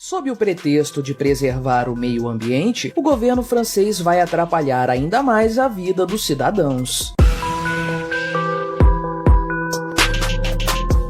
Sob o pretexto de preservar o meio ambiente, o governo francês vai atrapalhar ainda mais a vida dos cidadãos.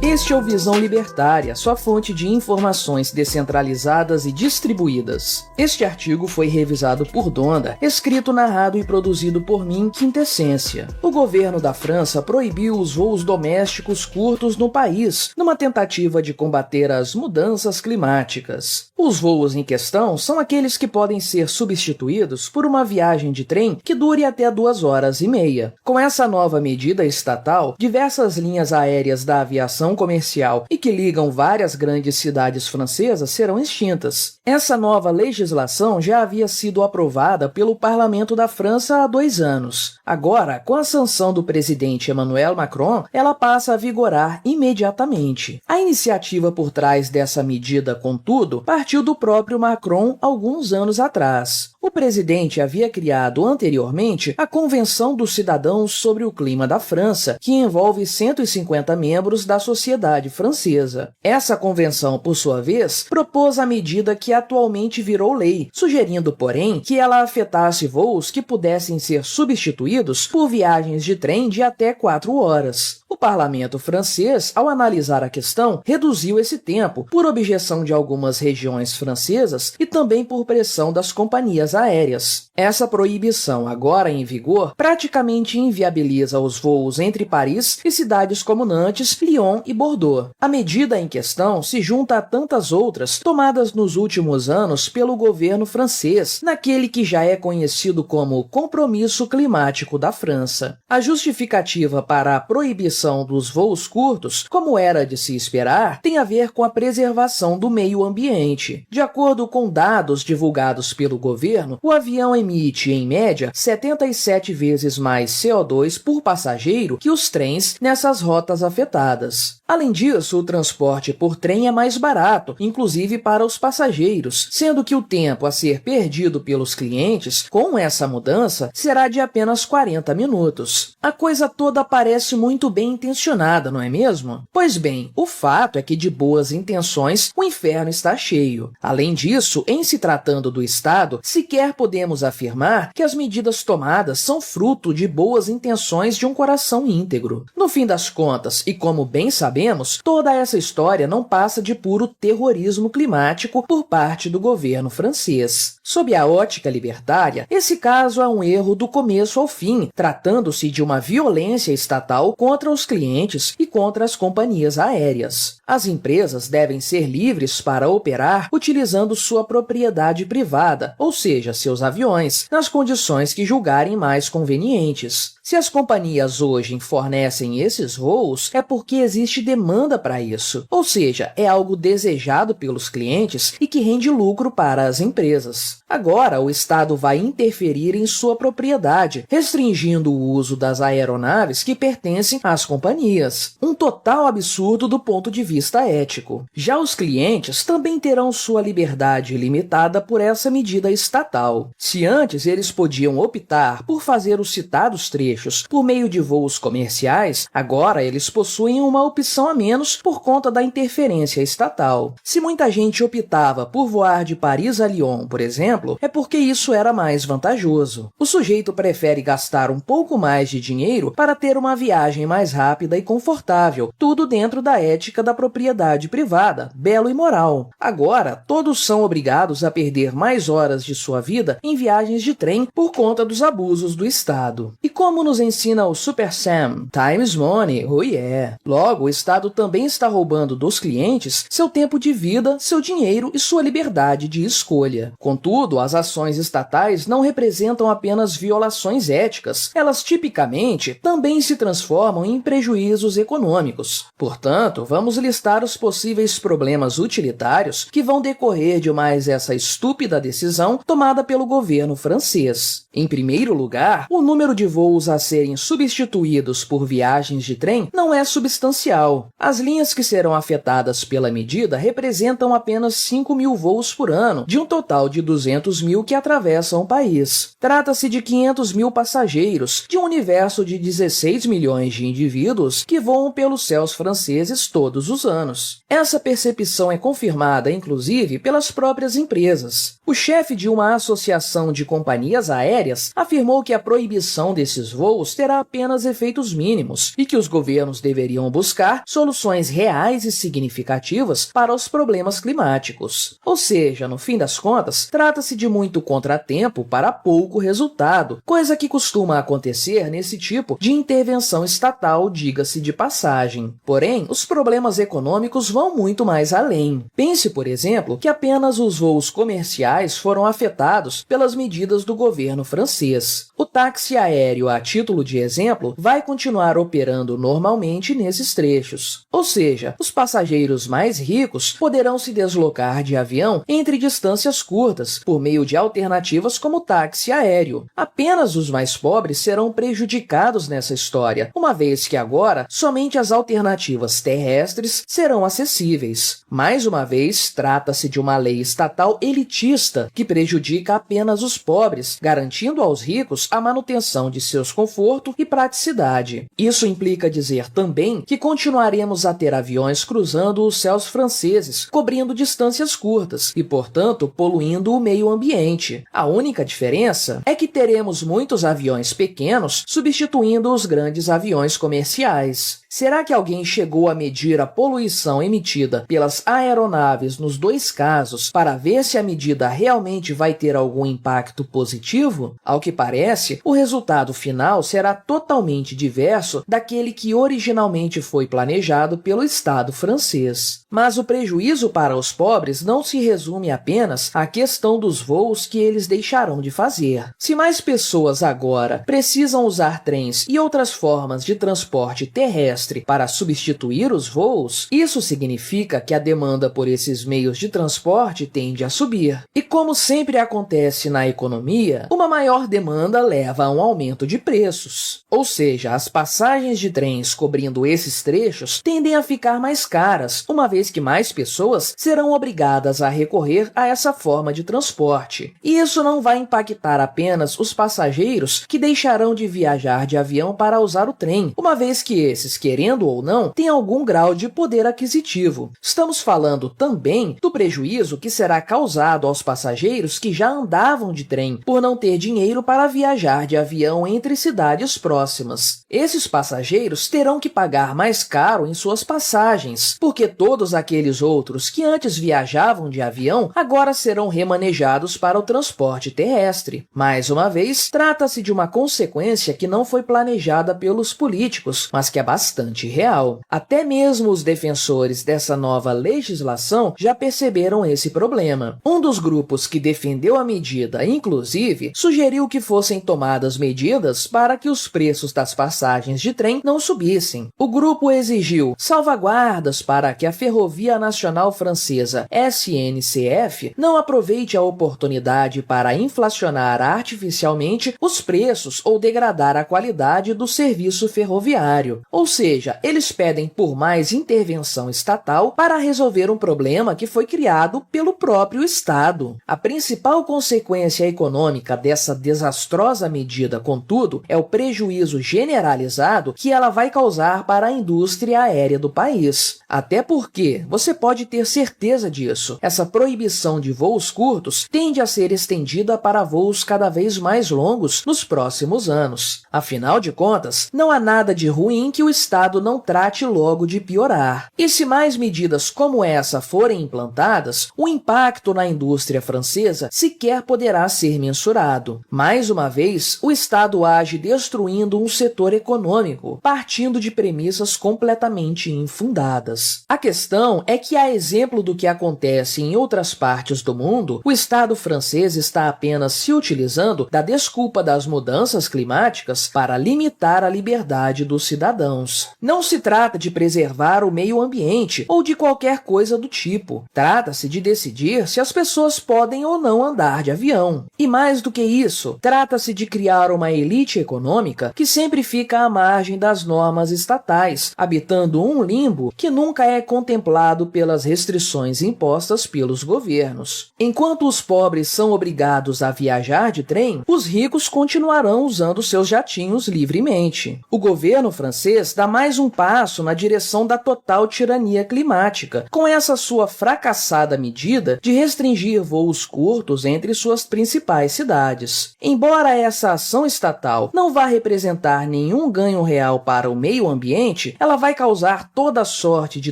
Este é o Visão Libertária, sua fonte de informações descentralizadas e distribuídas. Este artigo foi revisado por Donda, escrito, narrado e produzido por mim, Quintessência. O governo da França proibiu os voos domésticos curtos no país, numa tentativa de combater as mudanças climáticas. Os voos em questão são aqueles que podem ser substituídos por uma viagem de trem que dure até 2 horas e meia. Com essa nova medida estatal, diversas linhas aéreas da aviação comercial e que ligam várias grandes cidades francesas serão extintas. Essa nova legislação já havia sido aprovada pelo Parlamento da França há 2 anos. Agora, com a sanção do presidente Emmanuel Macron, ela passa a vigorar imediatamente. A iniciativa por trás dessa medida, contudo, partiu do próprio Macron alguns anos atrás. O presidente havia criado anteriormente a Convenção dos Cidadãos sobre o Clima da França, que envolve 150 membros da sociedade francesa. Essa convenção, por sua vez, propôs a medida que atualmente virou lei, sugerindo, porém, que ela afetasse voos que pudessem ser substituídos por viagens de trem de até 4 horas. O parlamento francês, ao analisar a questão, reduziu esse tempo por objeção de algumas regiões francesas e também por pressão das companhias aéreas. Essa proibição, agora em vigor, praticamente inviabiliza os voos entre Paris e cidades como Nantes, Lyon e Bordeaux. A medida em questão se junta a tantas outras tomadas nos últimos anos pelo governo francês, naquele que já é conhecido como Compromisso Climático da França. A justificativa para a proibição dos voos curtos, como era de se esperar, tem a ver com a preservação do meio ambiente. De acordo com dados divulgados pelo governo, o avião emite, em média, 77 vezes mais CO2 por passageiro que os trens nessas rotas afetadas. Além disso, o transporte por trem é mais barato, inclusive para os passageiros, sendo que o tempo a ser perdido pelos clientes com essa mudança será de apenas 40 minutos. A coisa toda parece muito bem intencionada, não é mesmo? Pois bem, o fato é que de boas intenções o inferno está cheio. Além disso, em se tratando do Estado, sequer podemos afirmar que as medidas tomadas são fruto de boas intenções de um coração íntegro. No fim das contas, e como bem sabemos, toda essa história não passa de puro terrorismo climático por parte do governo francês. Sob a ótica libertária, esse caso é um erro do começo ao fim, tratando-se de uma violência estatal contra os clientes e contra as companhias aéreas. As empresas devem ser livres para operar utilizando sua propriedade privada, ou seja, seus aviões, nas condições que julgarem mais convenientes. Se as companhias hoje fornecem esses voos, é porque existe demanda para isso, ou seja, é algo desejado pelos clientes e que rende lucro para as empresas. Agora, o Estado vai interferir em sua propriedade, restringindo o uso das aeronaves que pertencem às companhias. Um total absurdo do ponto de vista ético. Já os clientes também terão sua liberdade limitada por essa medida estatal. Se antes eles podiam optar por fazer os citados trechos por meio de voos comerciais, agora eles possuem uma opção a menos por conta da interferência estatal. Se muita gente optava por voar de Paris a Lyon, por exemplo, é porque isso era mais vantajoso. O sujeito prefere gastar um pouco mais de dinheiro para ter uma viagem mais rápida e confortável, tudo dentro da ética da propriedade privada, belo e moral. Agora, todos são obrigados a perder mais horas de sua vida em viagens de trem por conta dos abusos do Estado. E como nos ensina o Super Sam, time is money, oh yeah. Logo, o Estado também está roubando dos clientes seu tempo de vida, seu dinheiro e sua liberdade de escolha. Contudo, as ações estatais não representam apenas violações éticas, elas tipicamente também se transformam em prejuízos econômicos. Portanto, vamos listar os possíveis problemas utilitários que vão decorrer de mais essa estúpida decisão tomada pelo governo francês. Em primeiro lugar, o número de voos a serem substituídos por viagens de trem não é substancial. As linhas que serão afetadas pela medida representam apenas 5.000 voos por ano, de um total de 200.000 que atravessam o país. Trata-se de 500.000 passageiros, de um universo de 16 milhões de indivíduos que voam pelos céus franceses todos os anos. Essa percepção é confirmada, inclusive, pelas próprias empresas. O chefe de uma associação de companhias aéreas afirmou que a proibição desses voos terá apenas efeitos mínimos e que os governos deveriam buscar soluções reais e significativas para os problemas climáticos. Ou seja, no fim das contas, trata-se de muito contratempo para pouco resultado, coisa que costuma acontecer nesse tipo de intervenção estatal, diga-se de passagem. Porém, os problemas econômicos vão muito mais além. Pense, por exemplo, que apenas os voos comerciais foram afetados pelas medidas do governo francês. O táxi aéreo, a título de exemplo, vai continuar operando normalmente nesses trechos. Ou seja, os passageiros mais ricos poderão se deslocar de avião entre distâncias curtas, por meio de alternativas como o táxi aéreo. Apenas os mais pobres serão prejudicados nessa história, uma vez que agora somente as alternativas terrestres serão acessíveis. Mais uma vez, trata-se de uma lei estatal elitista que prejudica apenas os pobres, garantindo aos ricos a manutenção de seus conforto e praticidade. Isso implica dizer também que continuaremos a ter aviões cruzando os céus franceses, cobrindo distâncias curtas e, portanto, poluindo o meio ambiente. A única diferença é que teremos muitos aviões pequenos substituindo os grandes aviões comerciais. Será que alguém chegou a medir a poluição emitida pelas aeronaves nos dois casos para ver se a medida realmente vai ter algum impacto positivo? Ao que parece, o resultado final será totalmente diverso daquele que originalmente foi planejado pelo Estado francês. Mas o prejuízo para os pobres não se resume apenas à questão dos voos que eles deixarão de fazer. Se mais pessoas agora precisam usar trens e outras formas de transporte terrestre para substituir os voos, isso significa que a demanda por esses meios de transporte tende a subir. E como sempre acontece na economia, uma maior demanda leva a um aumento de preços. Ou seja, as passagens de trens cobrindo esses trechos tendem a ficar mais caras, uma vez que mais pessoas serão obrigadas a recorrer a essa forma de transporte. E isso não vai impactar apenas os passageiros que deixarão de viajar de avião para usar o trem, uma vez que esses, querendo ou não, têm algum grau de poder aquisitivo. Estamos falando também do prejuízo que será causado aos passageiros que já andavam de trem por não ter dinheiro para viajar de avião entre cidades próximas. Esses passageiros terão que pagar mais caro em suas passagens, porque todos aqueles outros que antes viajavam de avião agora serão remanejados para o transporte terrestre. Mais uma vez, trata-se de uma consequência que não foi planejada pelos políticos, mas que é bastante real. Até mesmo os defensores dessa nova legislação já perceberam esse problema. Um dos grupos que defendeu a medida, inclusive, sugeriu que fossem tomadas medidas para que os preços das passagens de trem não subissem. O grupo exigiu salvaguardas para que a Ferrovia Nacional Francesa, SNCF, não aproveite a oportunidade para inflacionar artificialmente os preços ou degradar a qualidade do serviço ferroviário. Ou seja, eles pedem por mais intervenção estatal para resolver um problema que foi criado pelo próprio Estado. A principal consequência econômica dessa desastrosa medida, contudo, é o prejuízo generalizado que ela vai causar para a indústria aérea do país. Até porque, você pode ter certeza disso, essa proibição de voos curtos tende a ser estendida para voos cada vez mais longos nos próximos anos. Afinal de contas, não há nada de ruim que o Estado não trate logo de piorar. E se mais medidas como essa forem implantadas, o impacto na indústria francesa sequer poderá ser mensurado. Mais uma vez, o Estado age destruindo um setor econômico, partindo de premissas completamente infundadas. A questão é que, a exemplo do que acontece em outras partes do mundo, o Estado francês está apenas se utilizando da desculpa das mudanças climáticas para limitar a liberdade dos cidadãos. Não se trata de preservar o meio ambiente ou de qualquer coisa do tipo. Trata-se de decidir se as pessoas podem ou não andar de avião. E mais do que isso, trata-se de criar uma elite elite econômica que sempre fica à margem das normas estatais, habitando um limbo que nunca é contemplado pelas restrições impostas pelos governos. Enquanto os pobres são obrigados a viajar de trem, os ricos continuarão usando seus jatinhos livremente. O governo francês dá mais um passo na direção da total tirania climática, com essa sua fracassada medida de restringir voos curtos entre suas principais cidades. Embora essa ação estatal não vá representar nenhum ganho real para o meio ambiente, ela vai causar toda sorte de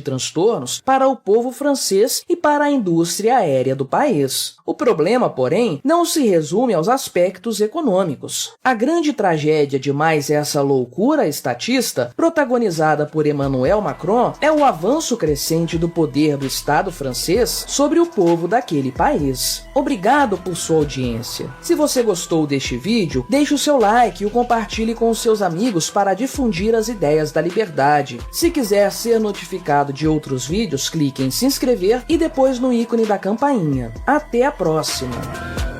transtornos para o povo francês e para a indústria aérea do país. O problema, porém, não se resume aos aspectos econômicos. A grande tragédia de mais essa loucura estatista, protagonizada por Emmanuel Macron, é o avanço crescente do poder do Estado francês sobre o povo daquele país. Obrigado por sua audiência. Se você gostou deste vídeo, deixe o seu like e o compartilhe com os seus amigos para difundir as ideias da liberdade. Se quiser ser notificado de outros vídeos, clique em se inscrever e depois no ícone da campainha. Até a próxima!